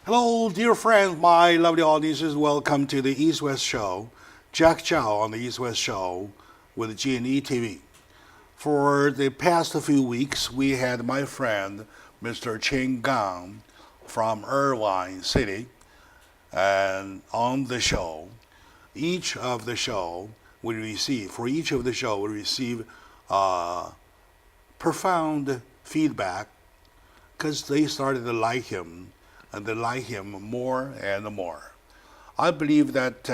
Hello, dear friends, my lovely audiences. Welcome to the East West Show. Jack Chow on the East West Show with G&E TV. For the past few weeks, we had my friend, Mr. Chen Gang from Irvine City, and on the show. For each of the show, we receive profound feedback because they started to like him, and they like him more and more. I believe that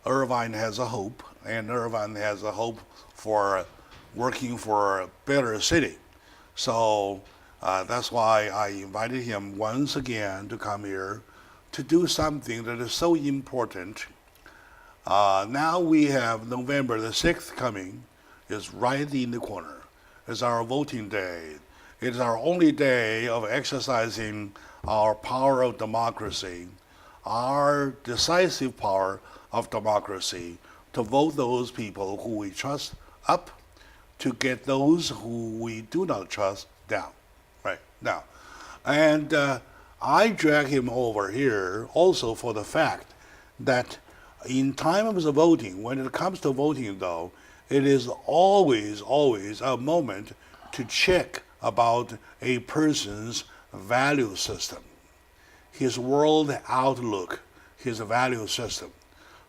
Irvine has a hope, and Irvine has a hope for working for a better city. So that's why I invited him once again to come here to do something that is so important. Now we have November the 6th coming. It's right in the corner. It's our voting day. It's our only day of exercising our power of democracy, our decisive power of democracy, to vote those people who we trust up, to get those who we do not trust down, right now. And I drag him over here also for the fact that in time of the voting, when it comes to voting though, it is always a moment to check about a person's value system, his world outlook, his value system.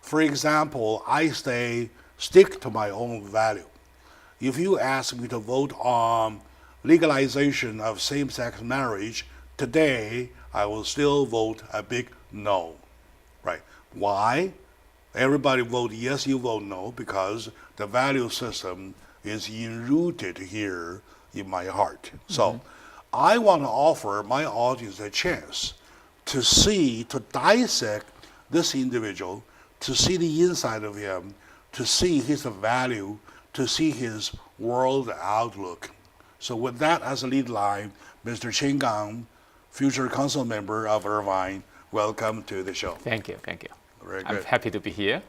For example, I stick to my own value. If you ask me to vote on legalization of same-sex marriage today, I will still vote a big no, right? Why? Everybody vote yes, you vote no, because the value system is enrooted here in my heart. So I want to offer my audience a chance to see, to dissect this individual, to see the inside of him, to see his value, to see his world outlook. So with that as a lead line, Mr. Chen Gang, future council member of Irvine, welcome to the show. Thank you. Very good. I'm happy to be here.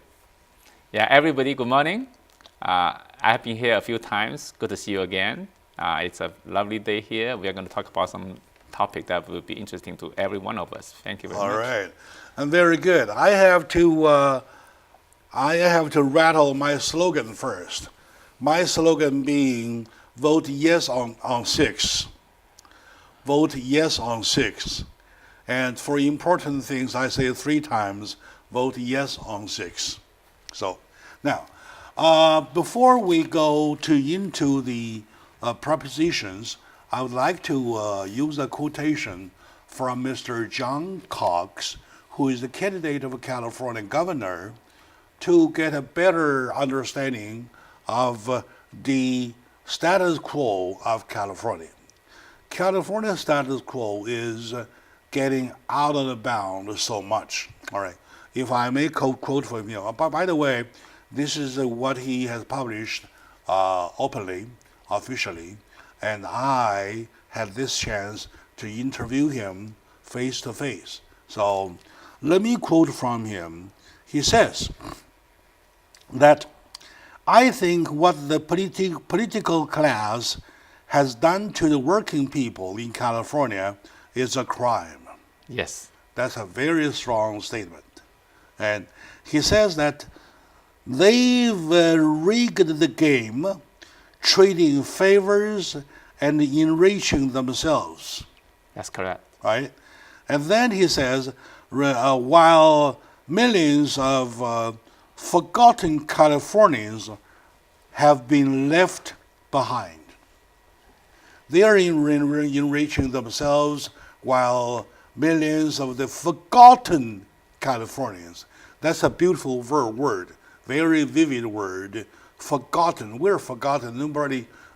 Yeah, everybody, good morning. I have been here a few times. Good to see you again. It's a lovely day here. We are going to talk about some topic that will be interesting to every one of us. Thank you very much. All right, and very good. I have to rattle my slogan first. My slogan being vote yes on 6. Vote yes on 6. And for important things, I say 3 times, vote yes on 6. So now, before we go into the propositions, I would like to use a quotation from Mr. John Cox, who is the candidate of a California governor, to get a better understanding of the status quo of California. California's status quo is getting out of the bound so much. All right. If I may quote from him, by the way, this is what he has published openly, officially, and I had this chance to interview him face to face. So let me quote from him. He says that I think what the political class has done to the working people in California is a crime. Yes. That's a very strong statement. And he says that they've rigged the game, trading favors and enriching themselves. That's correct. Right? And then he says, while millions of forgotten Californians have been left behind. They are enriching themselves while millions of the forgotten Californians. That's a beautiful word, very vivid word. Forgotten. We're forgotten.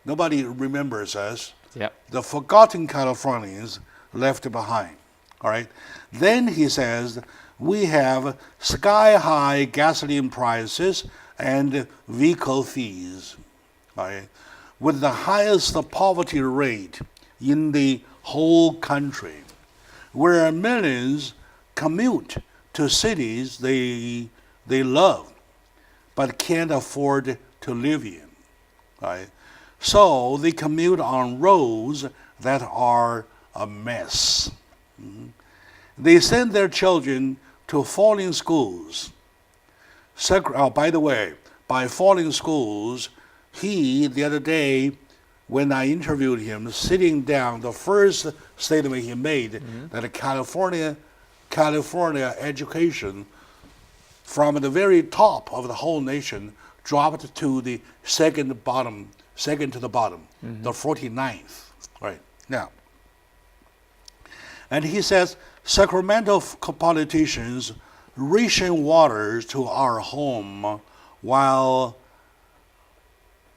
Nobody remembers us. Yep. The forgotten Californians left behind. All right. Then he says we have sky-high gasoline prices and vehicle fees. All right, with the highest poverty rate in the whole country, where millions commute to cities they love but can't afford to live in. Right? So they commute on roads that are a mess. They send their children to falling schools. By the way, by falling schools, the other day, when I interviewed him, sitting down, the first statement he made that California education from the very top of the whole nation dropped to the second to the bottom, the 49th, right now. And he says, Sacramento politicians ration water to our home while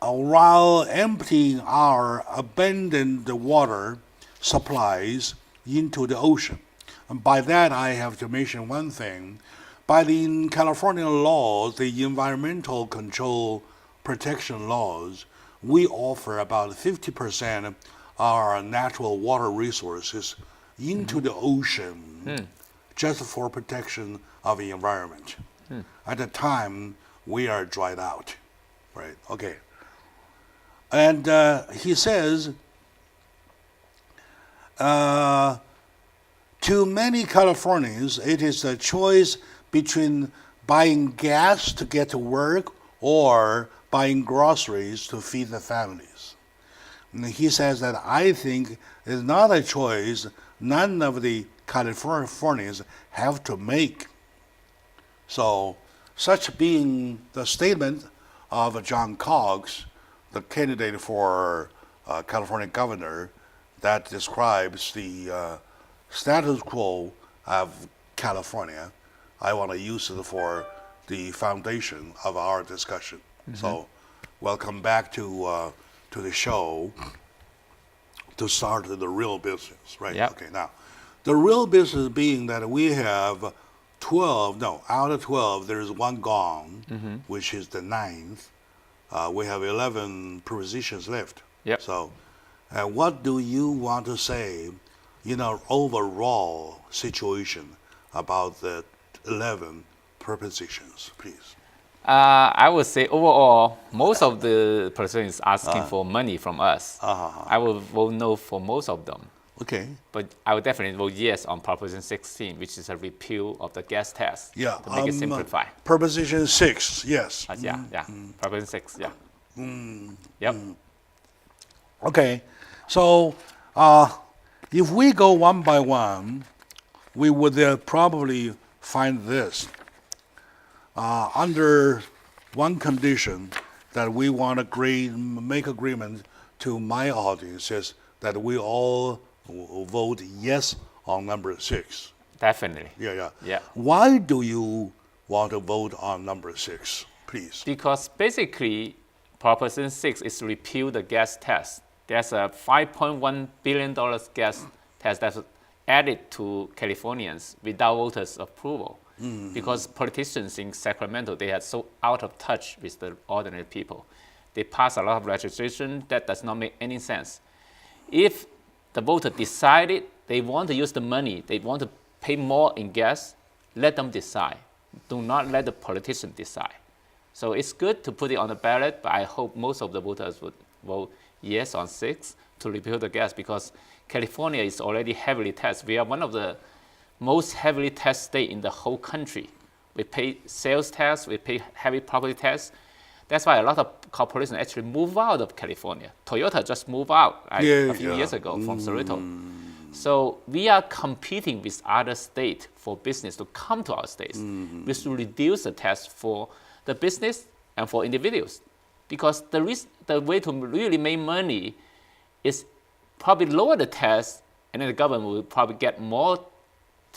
emptying our abandoned water supplies into the ocean. And by that, I have to mention one thing. By the California laws, the environmental control protection laws, we offer about 50% of our natural water resources into the ocean just for protection of the environment. At the time, we are dried out, right? Okay. And he says, to many Californians, it is a choice between buying gas to get to work or buying groceries to feed the families. And he says that I think it's not a choice none of the Californians have to make. So, such being the statement of John Cox, the candidate for California governor, that describes the status quo of California, I want to use it for the foundation of our discussion. So, welcome back to the show to start the real business, right? Yep. Okay, now, the real business being that we have out of 12, there's one gone, which is the 9th. We have 11 propositions left. Yep. So, what do you want to say in our overall situation about the 11 propositions, please? I would say overall, most of the persons asking for money from us. I will vote no for most of them. Okay. But I would definitely vote yes on Proposition 16, which is a repeal of the gas tax. Yeah. To make it simplify. Proposition 6, yes. Yeah. Proposition 6, yeah. Yep. Okay. So, if we go one by one, we would probably find this. Under one condition that we want to make agreement to my audience is that we all vote yes on number 6. Definitely. Yeah. Why do you want to vote on number 6, please? Because basically, Proposition 6 is to repeal the gas tax. There's a $5.1 billion gas tax that's added to Californians without voters' approval. Because politicians in Sacramento, they are so out of touch with the ordinary people. They pass a lot of legislation that does not make any sense. If the voter decided they want to use the money, they want to pay more in gas, let them decide. Do not let the politician decide. So it's good to put it on the ballot, but I hope most of the voters would vote yes on 6 to repeal the gas, because California is already heavily taxed. We are one of the most heavily taxed state in the whole country. We pay sales tax, we pay heavy property tax. That's why a lot of corporations actually move out of California. Toyota just moved out a few years ago from Cerrito. So we are competing with other states for business to come to our states. We should reduce the tax for the business and for individuals. Because the way to really make money is probably lower the tax, and then the government will probably get more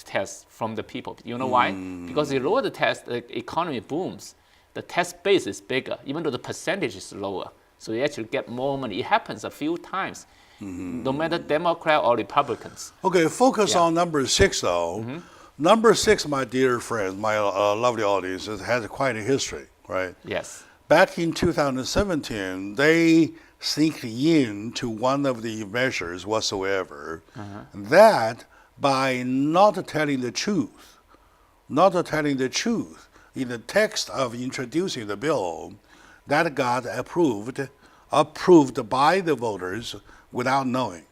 tax from the people. You know why? Because you lower the tax, the economy booms. The tax base is bigger, even though the percentage is lower. So you actually get more money. It happens a few times, no matter Democrat or Republicans. Okay, focus on number 6, though. Number 6, my dear friends, my lovely audience, has quite a history, right? Yes. Back in 2017, they sneaked into one of the measures whatsoever that by not telling the truth in the text of introducing the bill, that got approved by the voters without knowing,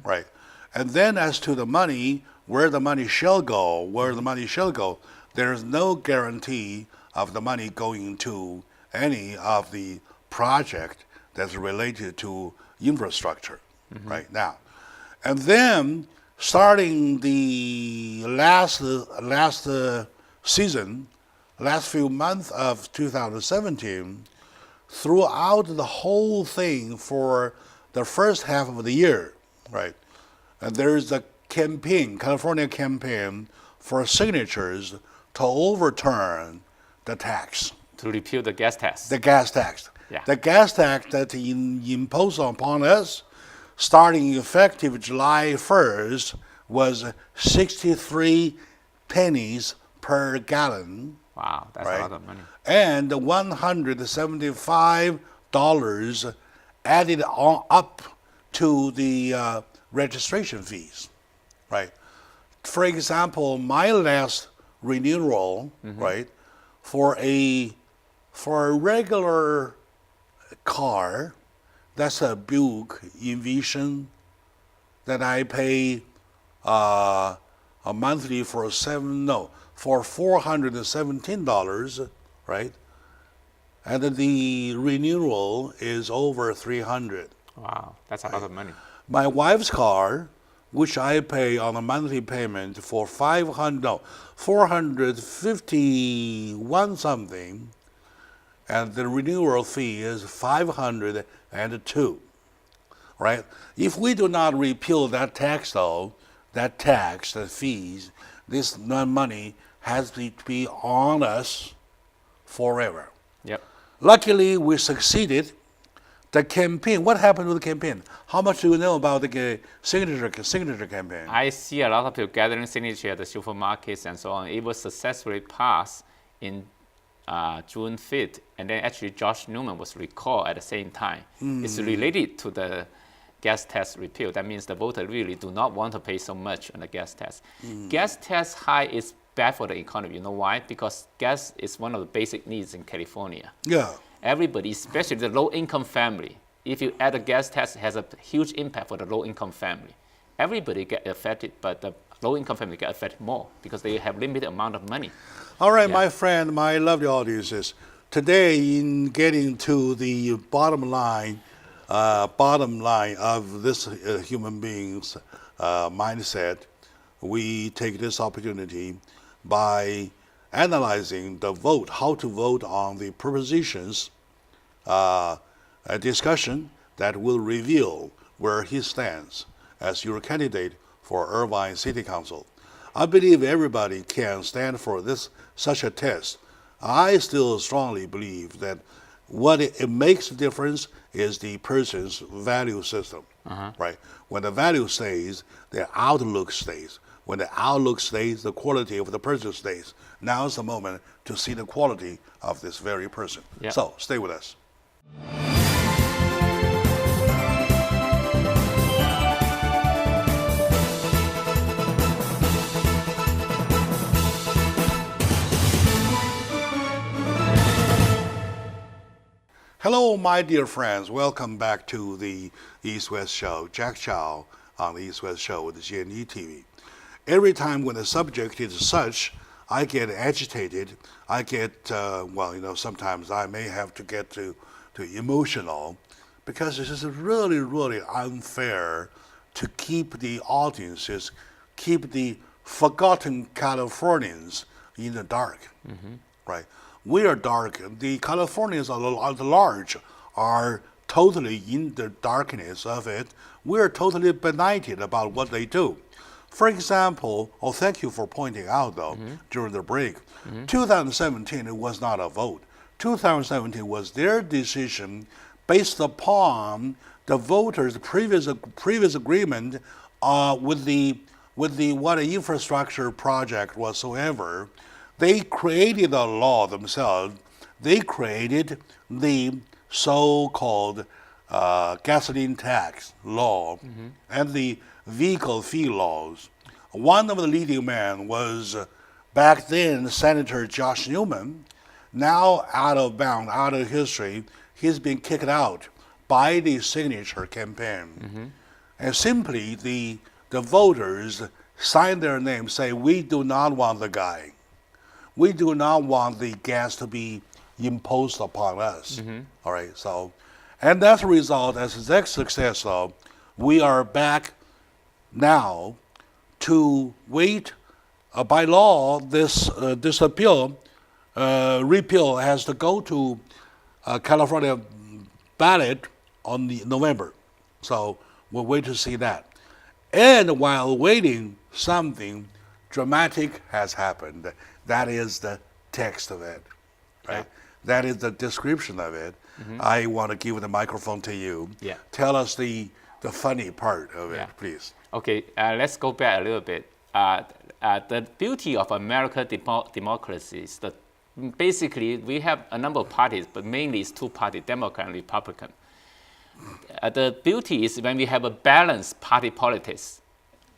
right? And then as to the money, where the money shall go, there's no guarantee of the money going to any of the project that's related to infrastructure right now. And then starting the last season, last few months of 2017, throughout the whole thing for the first half of the year, right? And there's a campaign, California campaign for signatures to overturn the tax. To repeal the gas tax. The gas tax. Yeah. The gas tax that imposed upon us, starting effective July 1st, was 63 pennies per gallon. Wow, that's right? a lot of money. And $175 added on up to the registration fees, right? For example, my last renewal, right, for a regular car, that's a Buick Envision, that I pay a monthly for $417, right? And the renewal is over $300. Wow, that's a lot of money. My wife's car, which I pay on a monthly payment for $451 something, and the renewal fee is $502, right? If we do not repeal that tax, though, the fees, this money has to be on us forever. Yep. Luckily, we succeeded. The campaign, what happened to the campaign? How much do you know about the signature campaign? I see a lot of people gathering signature at the supermarkets and so on. It was successfully passed in June 5th, and then actually Josh Newman was recalled at the same time. It's related to the gas tax repeal. That means the voters really do not want to pay so much on the gas tax. Gas tax high is bad for the economy. You know why? Because gas is one of the basic needs in California. Yeah. Everybody, especially the low-income family, if you add a gas tax, it has a huge impact for the low-income family. Everybody get affected, but the low-income family get affected more because they have limited amount of money. All right, my friend, my lovely audiences. Today, in getting to the bottom line of this human being's mindset, we take this opportunity by analyzing the vote, how to vote on the propositions, a discussion that will reveal where he stands as your candidate for Irvine City Council. I believe everybody can stand for such a test. I still strongly believe that what it makes a difference is the person's value system, right? When the value stays, the outlook stays. When the outlook stays, the quality of the person stays. Now is the moment to see the quality of this very person. Yeah. So stay with us. Hello, my dear friends. Welcome back to the East-West Show. Jack Chow on the East-West Show with the GNE TV. Every time when the subject is such, I get agitated. I get, sometimes I may have to get to emotional, because it is really, really unfair to keep the audiences, keep the forgotten Californians in the dark, right? We are dark. The Californians at large are totally in the darkness of it. We are totally benighted about what they do. For example, thank you for pointing out, though, during the break, 2017, it was not a vote. 2017 was their decision based upon the voters' previous agreement with the what an infrastructure project whatsoever. They created a law themselves. They created the so-called gasoline tax law and the vehicle fee laws. One of the leading men was back then Senator Josh Newman. Now out of bounds, out of history, he's been kicked out by the signature campaign. And simply the voters sign their name, say, we do not want the guy. We do not want the gas to be imposed upon us. All right, so, and as a result, as a next success, we are back now to wait. By law, this appeal, repeal has to go to California ballot on November. So we'll wait to see that. And while waiting, something dramatic has happened. That is the text of it, right? Yeah. That is the description of it. I want to give the microphone to you. Yeah. Tell us the funny part of it, please. Okay, let's go back a little bit. The beauty of American democracy is that basically we have a number of parties, but mainly it's two parties, Democrat and Republican. The beauty is when we have a balanced party politics,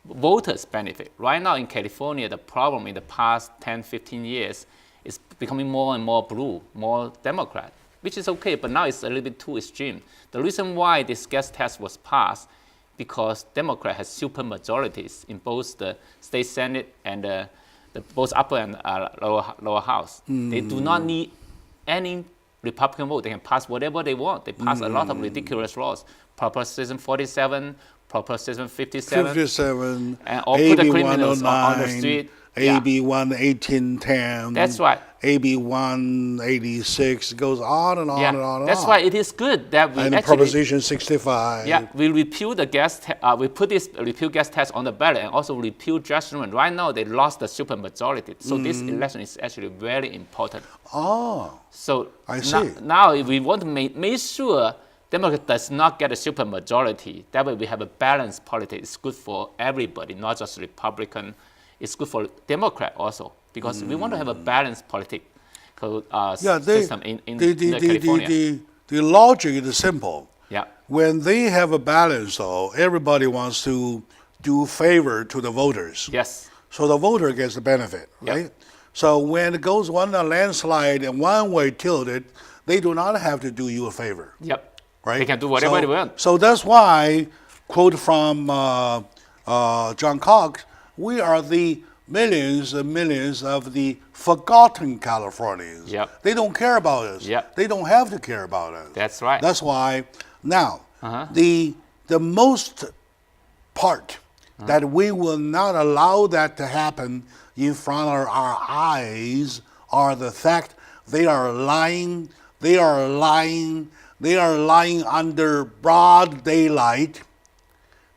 voters benefit. Right now in California, the problem in the past 10, 15 years is becoming more and more blue, more Democrat, which is okay, but now it's a little bit too extreme. The reason why this gas tax was passed because Democrat has super majorities in both the state Senate and the both upper and lower house. They do not need any Republican vote. They can pass whatever they want. They pass a lot of ridiculous laws. Proposition 47, Proposition 57, and all put the criminals on the street. AB 11810. That's right. AB 186 goes on and on and on and That's on. why it is good that we and actually Proposition 65. we repeal the we put this repeal gas tax on the ballot and also repeal judgment. Right now they lost the super majority, so this election is actually very important. Oh, So I see. Now if we want to make sure Democrat does not get a super majority, that way we have a balanced politics. It's good for everybody, not just Republican. It's good for Democrat also, because we want to have a balanced political system in California. The logic is simple. Yeah. When they have a balance, though, everybody wants to do favor to the voters. Yes. So the voter gets the benefit, right? So when it goes one landslide and one way tilted, they do not have to do you a favor. Yep. Right? They can do whatever they want. So that's why, quote from John Cox, we are the millions and millions of the forgotten Californians. Yep. They don't care about us. Yep. They don't have to care about us. That's right. That's why now the most part that we will not allow that to happen in front of our eyes are the fact they are lying under broad daylight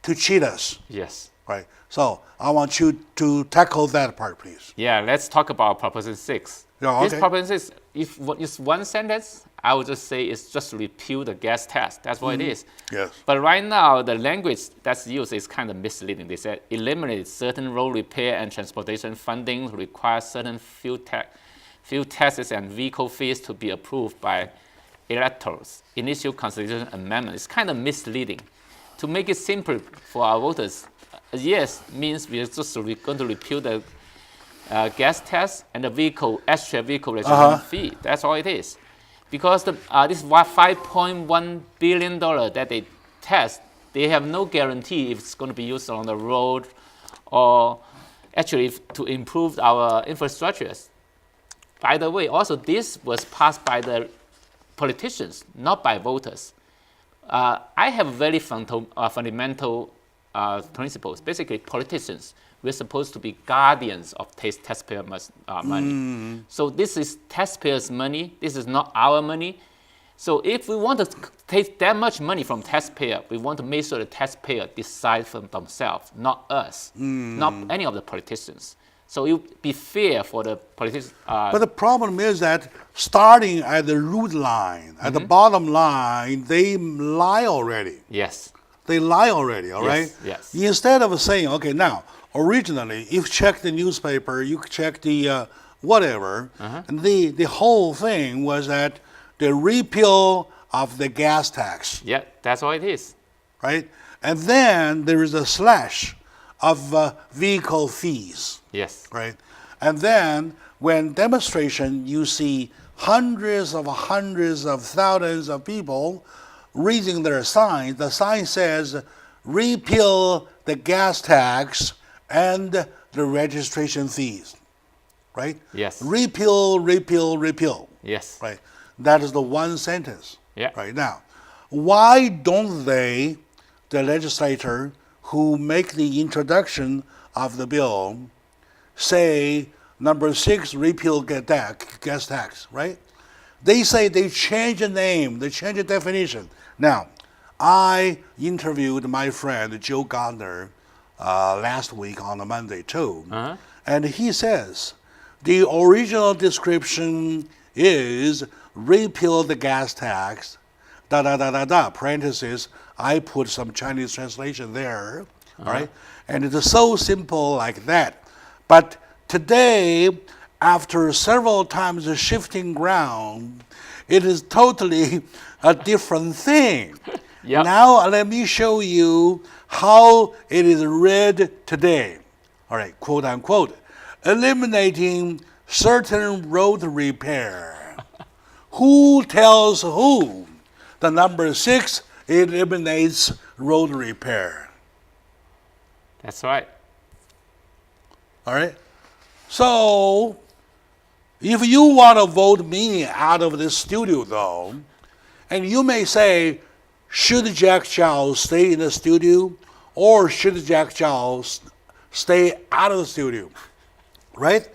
to cheat us. Yes. Right. So I want you to tackle that part, please. Yeah, let's talk about Proposition 6. Yeah, This okay. Proposition 6, if it's one sentence, I would just say it's just repeal the gas tax. That's what it is. Yes. But right now, the language that's used is kind of misleading. They said eliminate certain road repair and transportation funding, require certain fuel taxes and vehicle fees to be approved by electors. Initial constitutional amendment. It's kind of misleading. To make it simple for our voters, yes means we're just going to repeal the gas tax and the extra vehicle registration fee. That's all it is. Because this $5.1 billion that they test, they have no guarantee if it's going to be used on the road or actually to improve our infrastructures. By the way, also this was passed by the politicians, not by voters. I have very fundamental principles. Basically, politicians, we're supposed to be guardians of taxpayer money. So this is taxpayers' money. This is not our money. So if we want to take that much money from taxpayer, we want to make sure the taxpayer decide for themselves, not us, not any of the politicians. So it would be fair for the politicians. But the problem is that starting at the root line, at the bottom line, they lie already. Yes. They lie already, all right? Yes. Instead of saying, okay, now, originally, if you check the newspaper, you check the whatever, and the whole thing was that the repeal of the gas tax. Yeah, that's all it is. Right? And then there is a slash of vehicle fees. Yes. Right? And then when demonstration, you see hundreds of thousands of people raising their signs. The sign says, repeal the gas tax and the registration fees, right? Yes. Repeal, repeal, repeal. Yes. Right. That is the one sentence. Yeah. Right now, why don't they, the legislator who make the introduction of the bill, say number 6, repeal gas tax, right? They say they change the name, they change the definition. Now, I interviewed my friend Joe Gardner last week on a Monday too, and he says the original description is repeal the gas tax, parentheses, I put some Chinese translation there, all right? And it is so simple like that. But today, after several times shifting ground, it is totally a different thing. Yep. Now let me show you how it is read today. All right, quote unquote, eliminating certain road repair. Who tells who? The number 6 eliminates road repair. That's right. All right? So, if you want to vote me out of this studio, though, and you may say, should Jack Chow stay in the studio or should Jack Chow stay out of the studio? Right?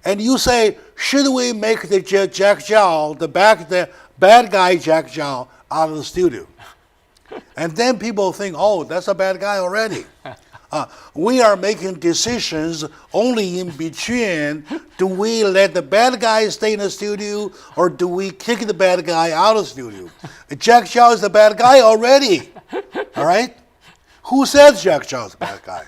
And you say, should we make the Jack Chow, the bad guy Jack Chow, out of the studio? And then people think, oh, that's a bad guy already. We are making decisions only in between. Do we let the bad guy stay in the studio or do we kick the bad guy out of the studio? Jack Chow is the bad guy already. All right? Who says Jack Chow is the bad guy?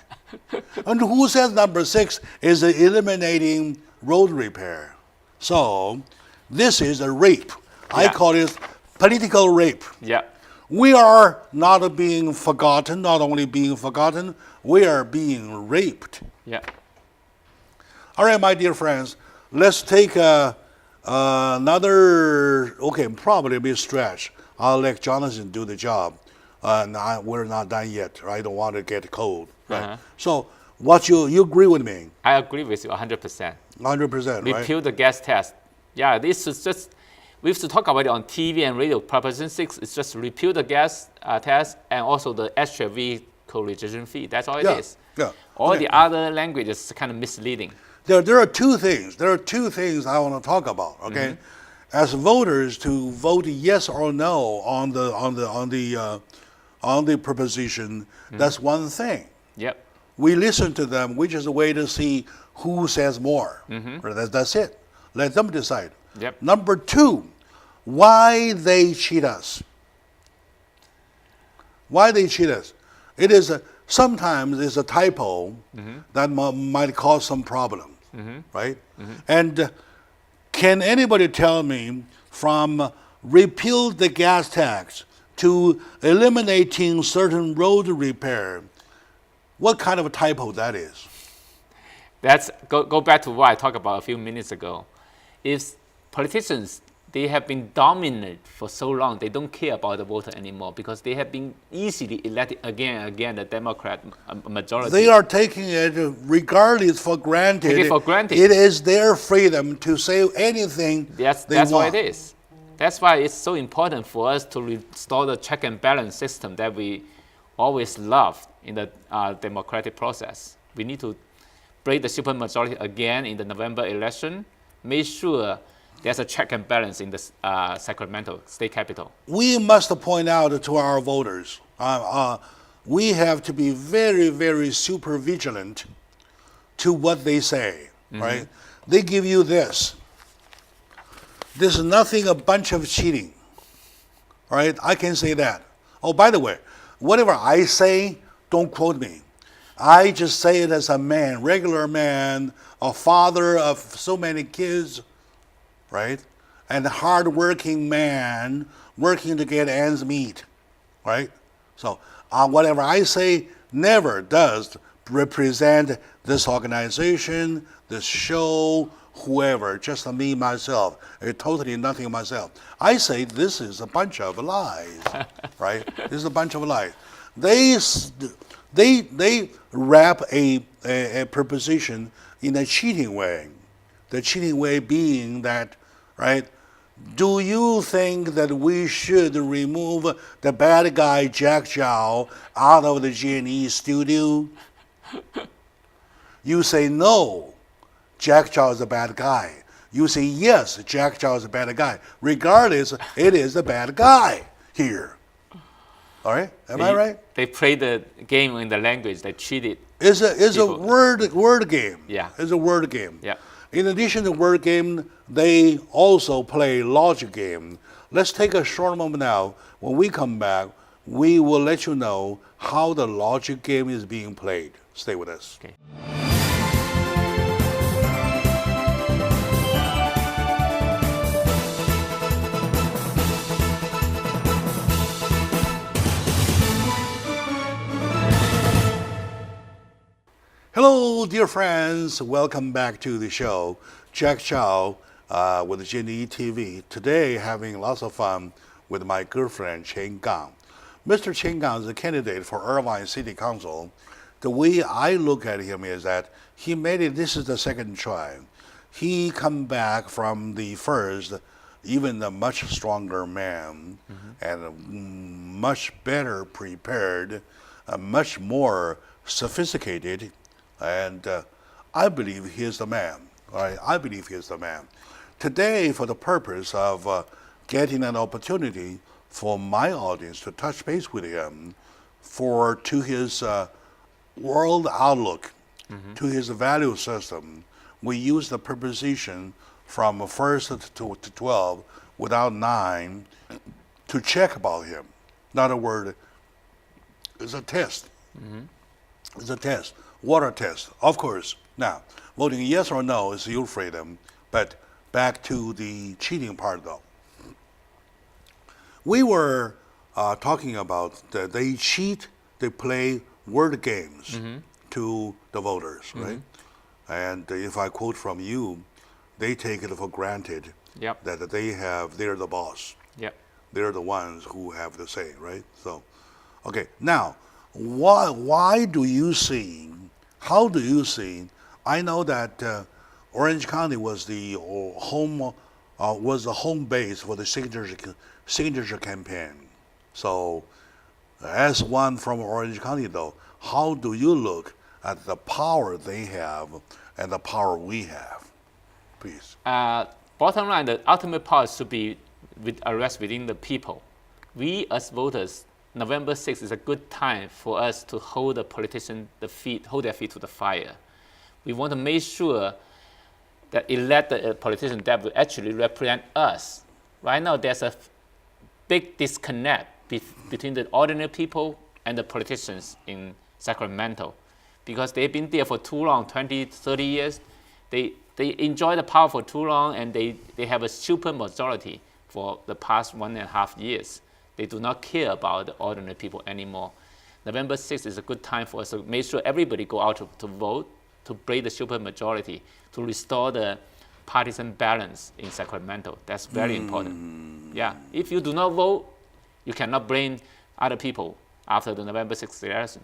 And who says number 6 is eliminating road repair? So this is a rape. Yeah. I call it political rape. Yeah. We are not being forgotten, not only being forgotten, we are being raped. Yeah. All right, my dear friends, let's take another, okay, probably a bit stretch. I'll let Jonathan do the job. We're not done yet. I don't want to get cold. Right? So what you agree with me? I agree with you 100%. 100%, right? Repeal the gas tax. Yeah, this is just, we used to talk about it on TV and radio. Proposition 6 is just repeal the gas tax and also the extra vehicle registration fee. That's all it is. Yeah. All Okay. the other language is kind of misleading. There are two things. There are two things I want to talk about. Okay, as voters to vote yes or no on the proposition. That's one thing. Yep. We listen to them. We just wait to see who says more. That's it. Let them decide. Yep. Number 2, why they cheat us. Why they cheat us. It is sometimes it's a typo that might cause some problems, right? And can anybody tell me from repeal the gas tax to eliminating certain road repair, what kind of a typo that is? That's go back to what I talked about a few minutes ago. If politicians, they have been dominant for so long, they don't care about the voter anymore because they have been easily elected again and again, the Democrat majority. They are taking it regardless for granted. Take it for granted. It is their freedom to say anything That's want. what it is. That's why it's so important for us to restore the check and balance system that we always loved in the democratic process. We need to break the supermajority again in the November election, make sure there's a check and balance in the Sacramento state capital. We must point out to our voters, we have to be very, very super vigilant to what they say, right? They give you this. This is nothing a bunch of cheating, right? I can say that. Oh, by the way, whatever I say, don't quote me. I just say it as a man, regular man, a father of so many kids, right? And a hard-working man working to get ends meet, right? So whatever I say never does represent this organization, this show, whoever, just me, myself. Totally nothing myself. I say this is a bunch of lies, right? This is a bunch of lies. They wrap a preposition in a cheating way. The cheating way being that, right? Do you think that we should remove the bad guy Jack Zhao out of the G&E studio? You say no, Jack Zhao is a bad guy. You say yes, Jack Zhao is a bad guy. Regardless, it is a bad guy here. All right, am I right? They play the game in the language. They cheated. It's a word game. Yeah. It's a word game. Yeah. In addition to word game, they also play logic game. Let's take a short moment now. When we come back, we will let you know how the logic game is being played. Stay with us. Okay. Hello, dear friends. Welcome back to the show. Jack Chow with G&E TV. Today, having lots of fun with my girlfriend, Chen Gang. Mr. Chen Gang is a candidate for Irvine City Council. The way I look at him is that he made it, this is the second try. He come back from the first, even a much stronger man, and much better prepared, much more sophisticated, and I believe he is the man. All right? I believe he is the man. Today, for the purpose of getting an opportunity for my audience to touch base with him, to his world outlook, to his value system, we use the preposition from 1st to 12 without 9 to check about him. In other words, it's a test. It's a test. Water test, of course. Now, voting yes or no is your freedom, but back to the cheating part though. We were talking about that they cheat, they play word games to the voters, right? And if I quote from you, they take it for granted that they're the boss. Yep. They're the ones who have the say, right? So, okay, now, why do you see, how do you see, I know that Orange County was the home base for the signature campaign. So, as one from Orange County though, how do you look at the power they have and the power we have? Please. Bottom line, the ultimate power should be within the people. We as voters, November 6th is a good time for us to hold the politicians' hold their feet to the fire. We want to make sure that elect a politician that will actually represent us. Right now, there's a big disconnect between the ordinary people and the politicians in Sacramento, because they've been there for too long, 20, 30 years. They enjoy the power for too long, and they have a super majority for the past 1.5 years. They do not care about the ordinary people anymore. November 6th is a good time for us to make sure everybody go out to vote, to break the super majority, to restore the partisan balance in Sacramento. That's very important. Yeah, if you do not vote, you cannot blame other people after the November 6th election.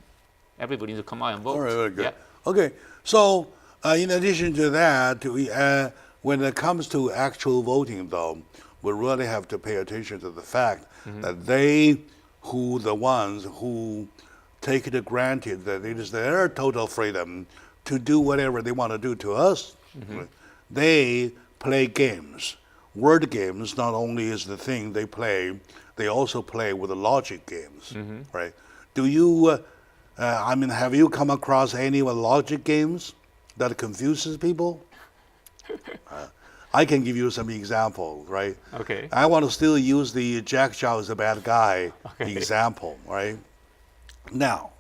Everybody needs to come out and vote. All right, very good. Yeah. Okay, so in addition to that, when it comes to actual voting, though, we really have to pay attention to the fact that the ones who take it for granted that it is their total freedom to do whatever they want to do to us, they play games. Word games not only is the thing they play, they also play with the logic games, right? Do you, have you come across any logic games that confuses people? I can give you some examples, right? Okay. I want to still use the Jack Zhao is a bad guy example, right? Now,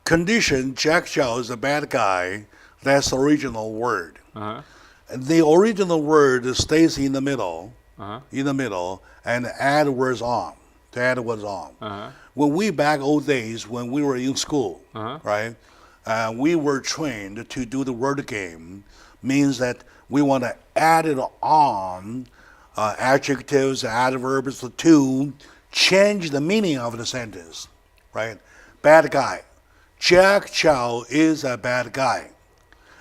condition Jack Zhao is a bad guy, that's the original word. And the original word stays in the middle, and add words on, to add words on. When we back old days, when we were in school, right, we were trained to do the word game, means that we want to add it on, adjectives, adverbs to change the meaning of the sentence, right? Bad guy. Jack Chow is a bad guy.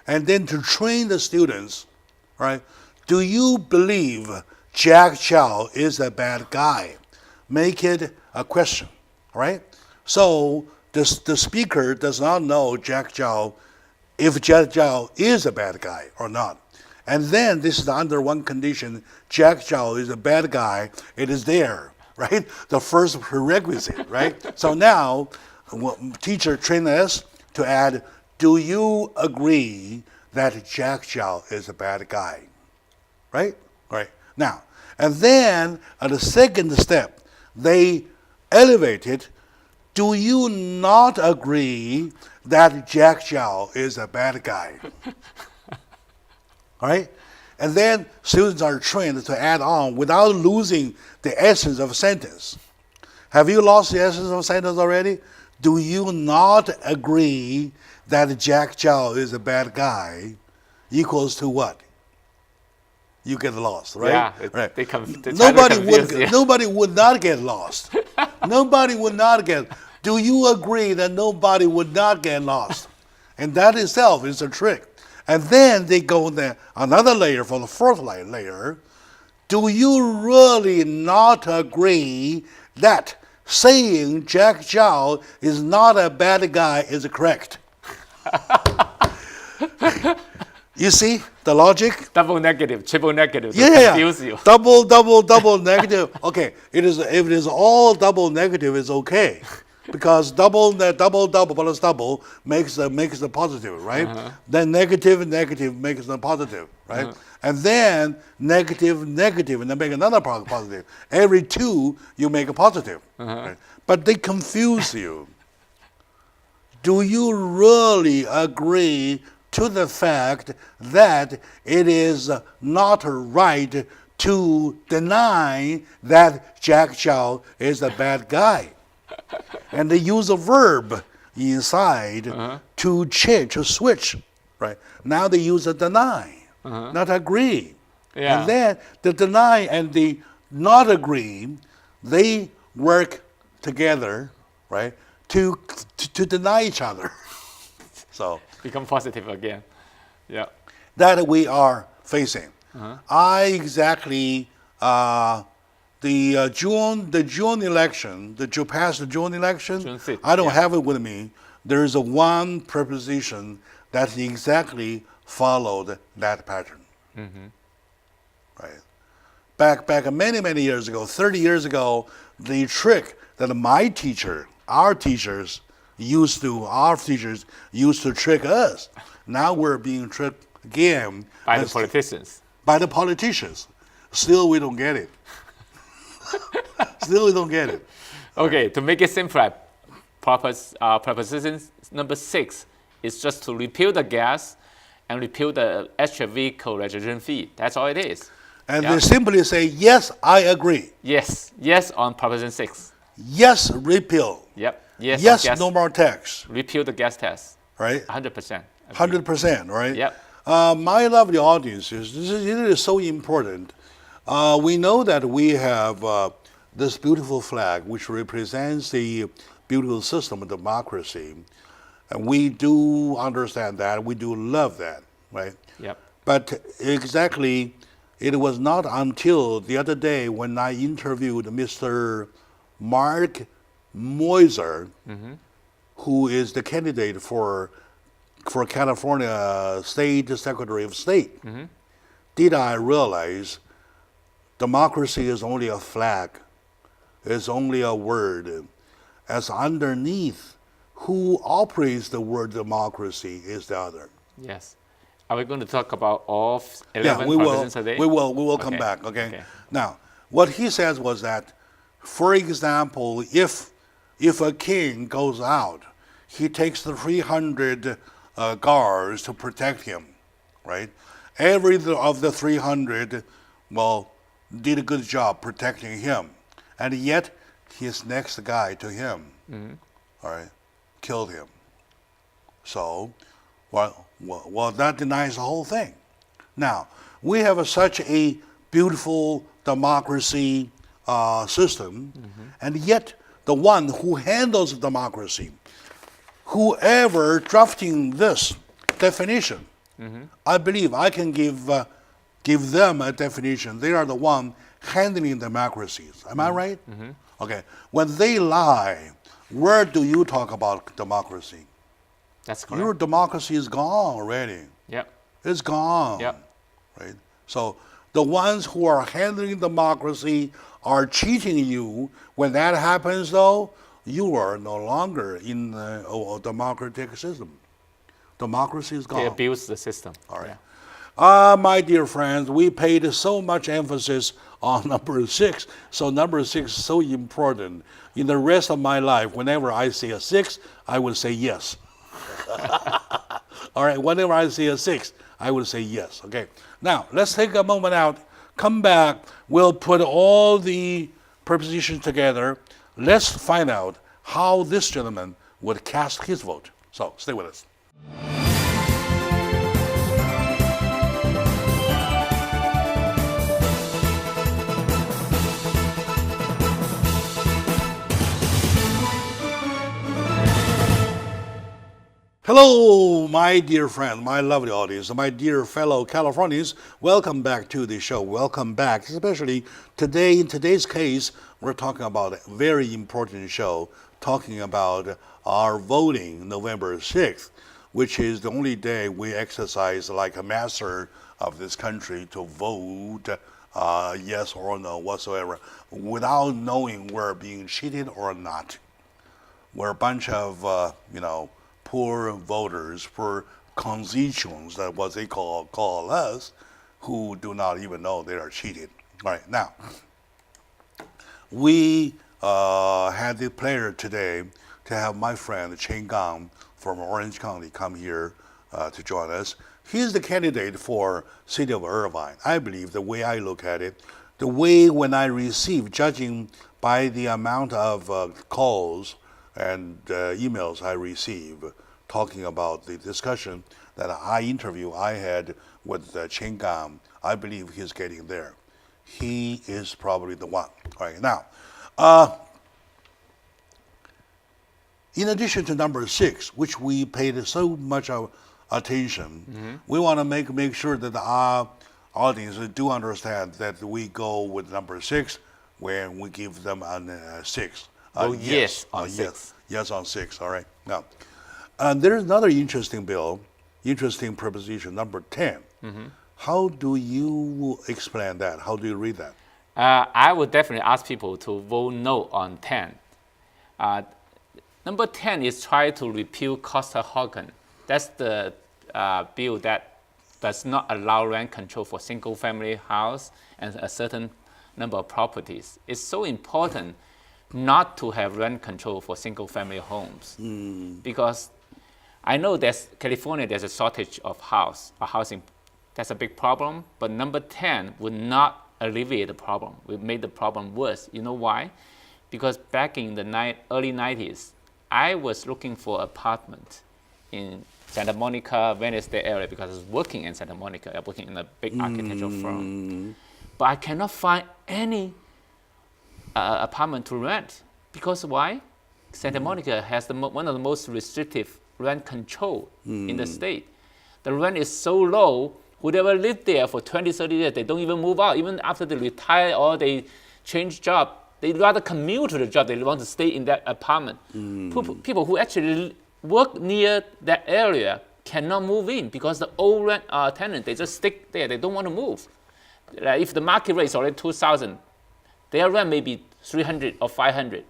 And then to train the students, right? Do you believe Jack Chow is a bad guy? Make it a question, right? So the speaker does not know Jack Chow, if Jack Chow is a bad guy or not. And then this is under one condition: Jack Chow is a bad guy. It is there, right? The first prerequisite, right? So now, teacher trained us to add: do you agree that Jack Chow is a bad guy? Right? Right. Now, and then at the second step, they elevate it. Do you not agree that Jack Chow is a bad guy? All right? And then students are trained to add on without losing the essence of a sentence. Have you lost the essence of a sentence already? Do you not agree that Jack Chow is a bad guy equals to what? You get lost, right? Yeah, right. Nobody would not get lost. Nobody would not get. Do you agree that nobody would not get lost? And that itself is a trick. And then they go there another layer for the fourth layer. Do you really not agree that saying Jack Chow is not a bad guy is correct? You see the logic? Double negative, triple negative. Confuse you. Double negative. Okay, if it is all double negative, it's okay, because double plus double makes the positive, right? Then negative makes the positive, right? And then negative, and then make another positive. Every two you make a positive, right? But they confuse you. Do you really agree to the fact that it is not right to deny that Jack Chow is a bad guy? And they use a verb inside to change, to switch, right? Now they use a deny, not agree. Yeah. And then the deny and the not agree, they work together, right, to deny each other. So become positive again. Yeah. That we are facing. I exactly the June election, the past June election. June 5th, I don't have it with me. There is a one preposition that exactly followed that pattern. Right. Back many years ago, 30 years ago, the trick that our teachers used to trick us. Now we're being tricked again by the politicians. By the politicians. Still, we don't get it. Still, we don't get it. Okay, to make it simpler, proposition number 6 is just to repeal the gas and repeal the extra vehicle registration fee. That's all it is. And they simply say, yes, I agree. Yes on proposition 6. Yes, repeal. Yep. Yes, no more tax. Repeal the gas tax. Right? 100%. 100%, right? Yep. My lovely audiences, it is so important. We know that we have this beautiful flag which represents the beautiful system of democracy. And we do understand that. We do love that, right? Yep. But exactly, it was not until the other day when I interviewed Mr. Mark Moiser, who is the candidate for California State Secretary of State, did I realize democracy is only a flag, it's only a word. As underneath, who operates the word democracy is the other. Yes. Are we going to talk about all 11 propositions today? We will come back, okay? Now, what he says was that, for example, if a king goes out, he takes the 300 guards to protect him, right? Every of the 300, did a good job protecting him. And yet, his next guy to him, all right, killed him. So, that denies the whole thing. Now, we have such a beautiful democracy system, and yet the one who handles democracy, whoever drafting this definition, I believe I can give them a definition. They are the one handling democracies. Am I right? Okay. When they lie, where do you talk about democracy? That's correct. Your democracy is gone already. Yep. It's gone. Yep. Right? So the ones who are handling democracy are cheating you. When that happens, though, you are no longer in a democratic system. Democracy is gone. They abuse the system. All right. Yeah. My dear friends, we paid so much emphasis on number 6. So number 6 is so important. In the rest of my life, whenever I see a 6, I will say yes. All right. Whenever I see a 6, I will say yes. Okay. Now, let's take a moment out. Come back. We'll put all the prepositions together. Let's find out how this gentleman would cast his vote. So stay with us. Hello, my dear friend, my lovely audience, my dear fellow Californians. Welcome back to the show. Welcome back, especially today. In today's case, we're talking about a very important show, talking about our voting November 6th, which is the only day we exercise like a master of this country to vote yes or no whatsoever, without knowing we're being cheated or not. We're a bunch of, poor voters, poor constituents, that's what they call us, who do not even know they are cheated. All right, now, we had the pleasure today to have my friend Chen Gang from Orange County come here to join us. He's the candidate for City of Irvine. I believe the way I look at it, the way when I receive, judging by the amount of calls and emails I receive talking about the discussion that I had with Chen Gang, I believe he's getting there. He is probably the one. All right, now, in addition to number 6, which we paid so much attention, we want to make sure that our audience do understand that we go with number 6 when we give them a 6. Yes on 6. Yes on 6, all right. Now, there's another interesting proposition, number 10. How do you explain that? How do you read that? I would definitely ask people to vote no on 10. Number 10 is try to repeal Costa-Hawkins. That's the bill that does not allow rent control for single-family house and a certain number of properties. It's so important not to have rent control for single-family homes because I know California there's a shortage of housing. That's a big problem, but number 10 would not alleviate the problem. We made the problem worse. You know why? Because back in the early 90s, I was looking for apartment in Santa Monica, Venice Bay area because I was working in Santa Monica, working in a big architectural firm. But I cannot find any apartment to rent. Because why? Santa Monica has one of the most restrictive rent control in the state. The rent is so low, whoever lived there for 20, 30 years, they don't even move out. Even after they retire or they change job, they rather commute to the job. They want to stay in that apartment. People who actually work near that area cannot move in because the old rent tenant, they just stick there. They don't want to move. If the market rate is already 2,000, their rent may be 300 or 500,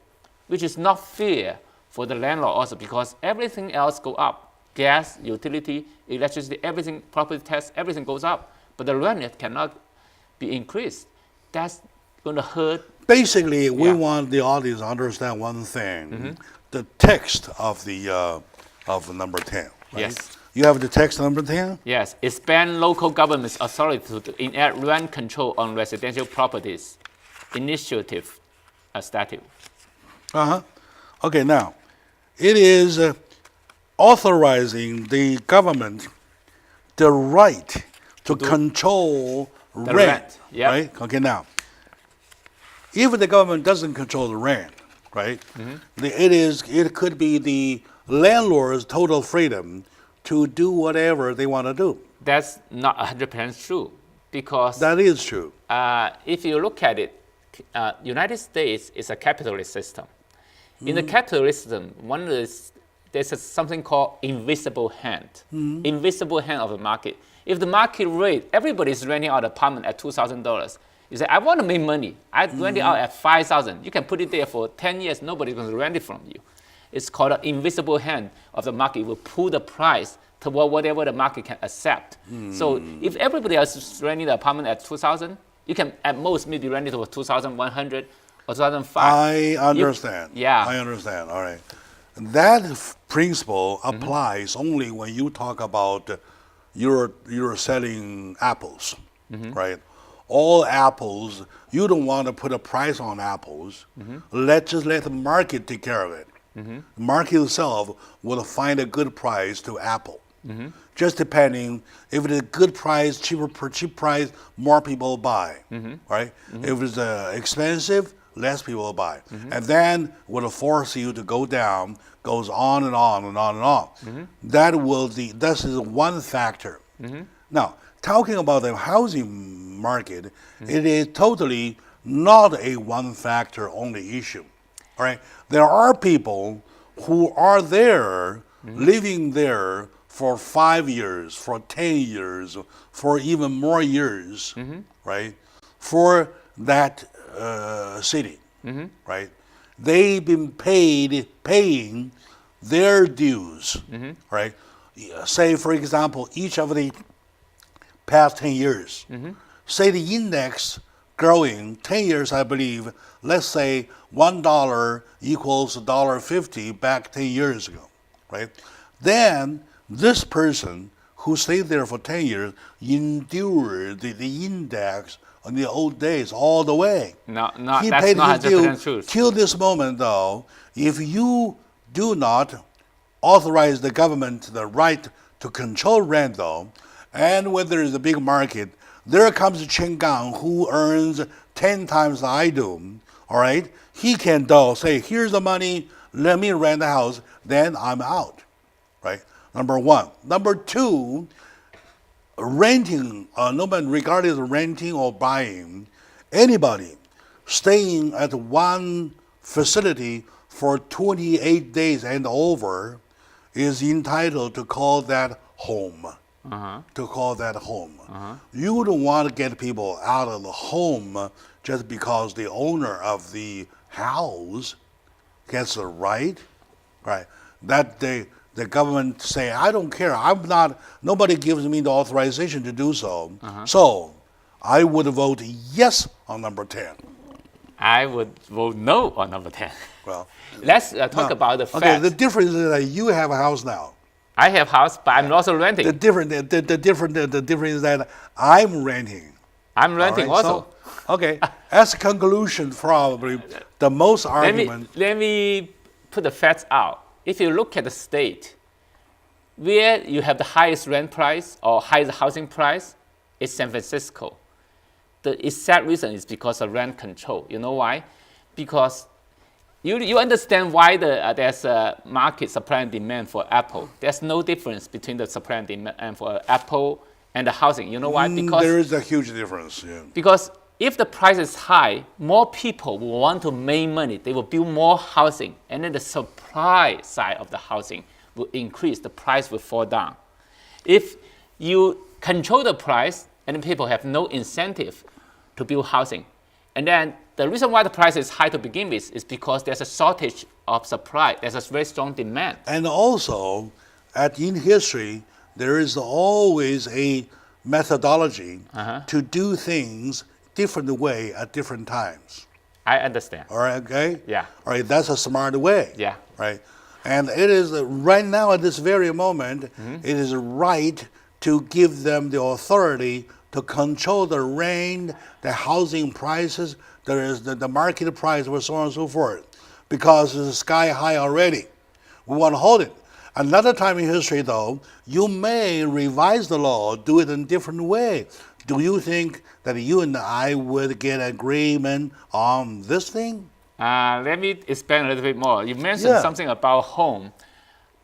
which is not fair for the landlord also because everything else go up. Gas, utility, electricity, everything, property tax, everything goes up. But the rent cannot be increased. That's going to hurt. Basically, we want the audience to understand one thing. The text of the of number 10. Right? Yes. You have the text number 10? Yes. Expand local government's authority to enact rent control on residential properties. Initiative statute. Okay, now, it is authorizing the government the right to control rent. Yep. Right? Okay, now, if the government doesn't control the rent, right, it could be the landlords total freedom to do whatever they want to do. That's not 100% true because That is true. if you look at it, United States is a capitalist system. In the capitalist system, there's something called invisible hand. Invisible hand of the market. If the market rate, everybody is renting out an apartment at $2,000. You say, I want to make money. I rent it out at $5,000. You can put it there for 10 years. Nobody's going to rent it from you. It's called an invisible hand of the market. It will pull the price toward whatever the market can accept. So if everybody else is renting the apartment at $2,000, you can at most maybe rent it for $2,100 or $2,500. I understand. Yeah. I understand. All right. That principle applies only when you talk about you're selling apples, right? All apples, you don't want to put a price on apples. Just let the market take care of it. The market itself will find a good price to apple. Just depending if it is a good price, cheap price, more people buy, right? If it's expensive, less people will buy. And then will force you to go down, goes on and on and on and on. This is one factor. Now, talking about the housing market, it is totally not a one factor only issue. All right? There are people who are there, living there for 5 years, for 10 years, for even more years, right? For that city, right? They've been paying their dues, right? Say, for example, each of the past 10 years, say the index growing 10 years, I believe, let's say $1 equals $1.50 back 10 years ago, right? Then this person who stayed there for 10 years endured the index on the old days all the way. No, He that's paid not his due 100% true. till this moment, though. If you do not authorize the government the right to control rent, though, and when there is a big market, there comes Chen Gang who earns 10 times I do, all right? He can, though, say, here's the money, let me rent the house, then I'm out, right? Number one. Number two, renting, no matter regardless of renting or buying, anybody staying at one facility for 28 days and over is entitled to call that home. To call that home. You don't want to get people out of the home just because the owner of the house gets the right, that the government say, I don't care, nobody gives me the authorization to do so. So I would vote yes on number 10. I would vote no on number 10. Well, Let's talk about the fact. okay, the difference is that you have a house now. I have house, but I'm also renting. The difference is that I'm renting. I'm renting All right, also. So, okay, as a conclusion, probably the most argument. Let me put the facts out. If you look at the state, where you have the highest rent price or highest housing price is San Francisco. The exact reason is because of rent control. You know why? Because you understand why there's a market supply and demand for Apple. There's no difference between the supply and demand for Apple and the housing. You know why? Because there is a huge difference. Yeah. Because if the price is high, more people will want to make money. They will build more housing, and then the supply side of the housing will increase. The price will fall down. If you control the price, and then people have no incentive to build housing, and then the reason why the price is high to begin with is because there's a shortage of supply. There's a very strong demand. And also, in history, there is always a methodology to do things different way at different times. I understand. All right, okay? Yeah. All right, that's a smart way. Yeah. Right? And it is right now at this very moment, it is right to give them the authority to control the rent, the housing prices, there is the market price, and so on and so forth, because it's sky high already. We want to hold it. Another time in history, though, you may revise the law, do it in a different way. Do you think that you and I would get agreement on this thing? Let me expand a little bit more. You mentioned something about home.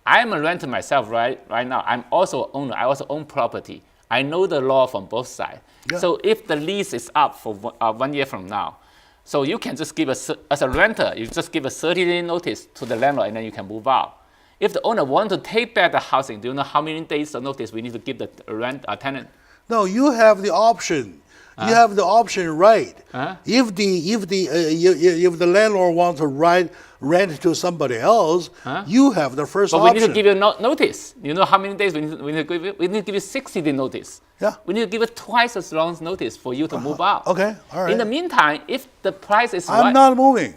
I'm a renter myself right now. I'm also an owner. I also own property. I know the law from both sides. Yeah. So if the lease is up for 1 year from now, so you can just give as a renter, you just give a 30-day notice to the landlord and then you can move out. If the owner wants to take back the housing, do you know how many days of notice we need to give the tenant? No, you have the option. You have the option right. If the landlord wants to rent to somebody else, you have the first But option. we need to give you notice. You know how many days we need to give you? We need to give you 60-day notice. Yeah. We need to give you twice as long notice for you to move out. Okay, all right. In the meantime, if the price is I'm not moving,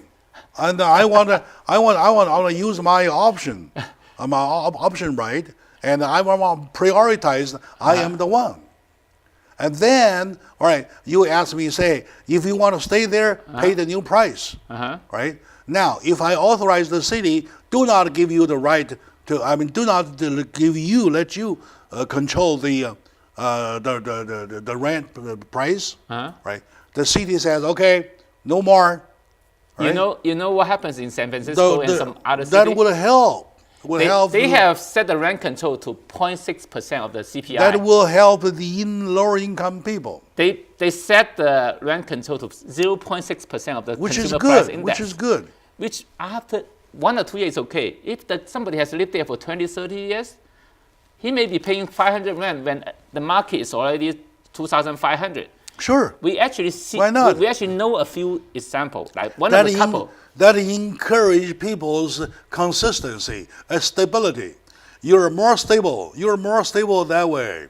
and I want to use my option, my option right, and I want to prioritize. I am the one. And then, all right, you ask me, say, if you want to stay there, pay the new price, right? Now, if I authorize the city, do not give you the right to, do not let you control the rent price, right? The city says, okay, no more. Right? You know what happens in San Francisco and some other cities? That will help. They have set the rent control to 0.6% of the CPI. That will help the lower income people. They set the rent control to 0.6% of the consumer price index. Which is good. Which after 1 or 2 years is okay. If somebody has lived there for 20, 30 years, he may be paying 500 rent when the market is already 2,500. Sure. We actually see. Why not? We actually know a few examples. Like one of the couple. That encourage people's consistency and stability. You're more stable. You're more stable that way.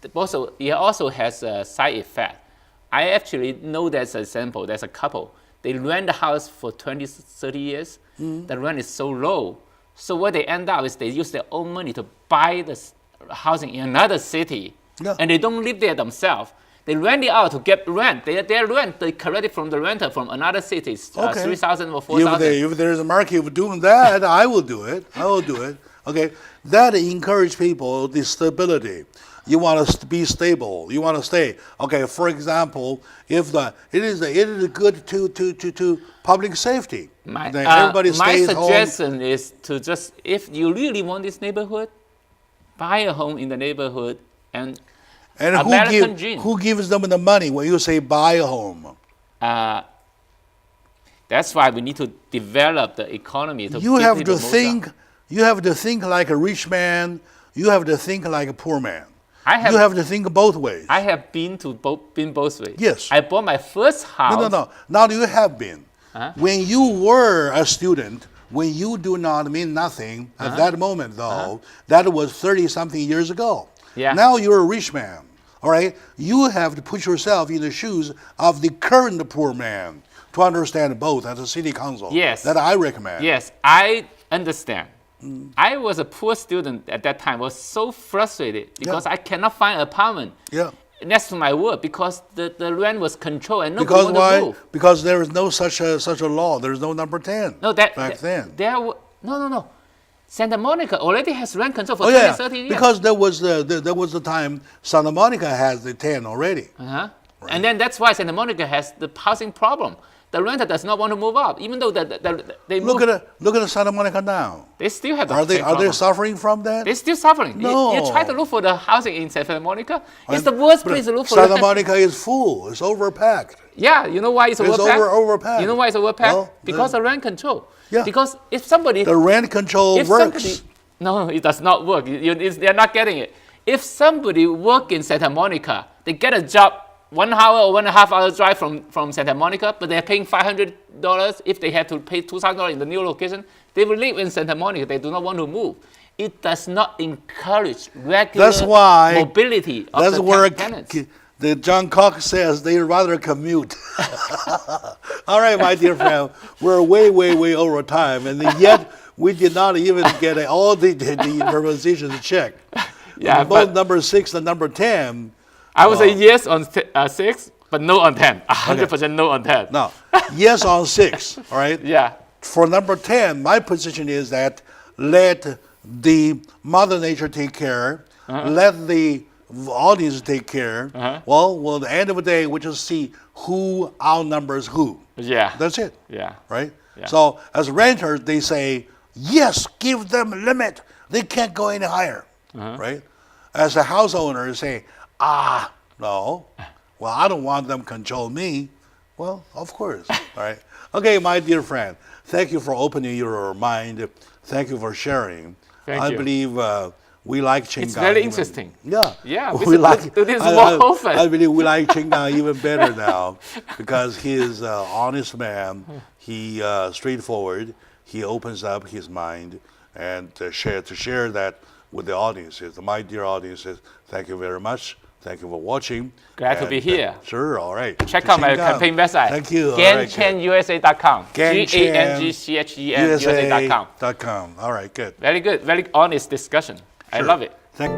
It also has a side effect. I actually know there's an example. There's a couple. They rent the house for 20, 30 years. The rent is so low. So what they end up is they use their own money to buy the housing in another city. Yeah. And they don't live there themselves. They rent it out to get rent. Their rent, they collect it from the renter from another city, 3,000 or 4,000. If there's a market for doing that, I will do it. Okay, that encourage people the stability. You want to be stable. You want to stay. Okay, for example, if it is good to public safety. Everybody stays home. My suggestion is to just, if you really want this neighborhood, buy a home in the neighborhood and who gives them the money when you say buy a home? That's why we need to develop the economy. You have to think like a rich man. You have to think like a poor man. You have to think both ways. I have been both ways. Yes. I bought my first house. No. Now you have been. When you were a student, when you do not mean nothing at that moment, though, that was 30-something years ago. Yeah. Now you're a rich man. All right. You have to put yourself in the shoes of the current poor man to understand both as a city council. Yes. That I recommend. Yes, I understand. I was a poor student at that time. I was so frustrated because I cannot find an apartment next to my work because the rent was controlled and nobody wanted to move. Because there is no such a law. There is no number 10 back then. No. Santa Monica already has rent control for 20, 30 years. Because there was the time Santa Monica has the 10 already. Right. And then that's why Santa Monica has the housing problem. The renter does not want to move up, even though they look at Santa Monica now. They still have the Are same problem. they suffering from that? They're still suffering. No. You try to look for the housing in Santa Monica. It's the worst place to look for. Santa Monica is full. It's overpacked. Yeah, you know why it's overpacked? Overpacked. You know why it's overpacked? Well, because of rent control. Yeah. Because if somebody the rent control works. No, it does not work. They're not getting it. If somebody work in Santa Monica, they get a job 1 hour or 1.5 hour drive from Santa Monica, but they're paying $500. If they had to pay $2,000 in the new location, they will live in Santa Monica. They do not want to move. It does not encourage regular mobility of the tenants. The John Cox says they rather commute. All right, my dear friend, we're way over time, and yet we did not even get all the propositions checked. Yeah, both number 6 and number 10. I would say yes on 6, but no on 10. 100% no on 10. No, yes on 6. All right. Yeah. For number 10, my position is that let the Mother Nature take care. Let the audience take care. Well, at the end of the day, we just see who outnumbers who. Yeah. That's it. Yeah. Right. Yeah. So as renters, they say, yes, give them a limit. They can't go any higher, right? As a house owner, say, no, well, I don't want them control me. Well, of course, right? Okay, my dear friend, thank you for opening your mind. Thank you for sharing. Thank I you. believe we like Qinggang. It's very interesting. Yeah. Yeah, we like do this more often. I believe we like Qinggang even better now because he is an honest man. He straightforward. He opens up his mind and share that with the audiences. My dear audiences, thank you very much. Thank you for watching. Glad to be here. Sure, all right. Check out my campaign website. Thank you. GanChenUSA.com. GanChenUSA.com. GanChenUSA.com. All right, good. Very good. Very honest discussion. I love it. Thank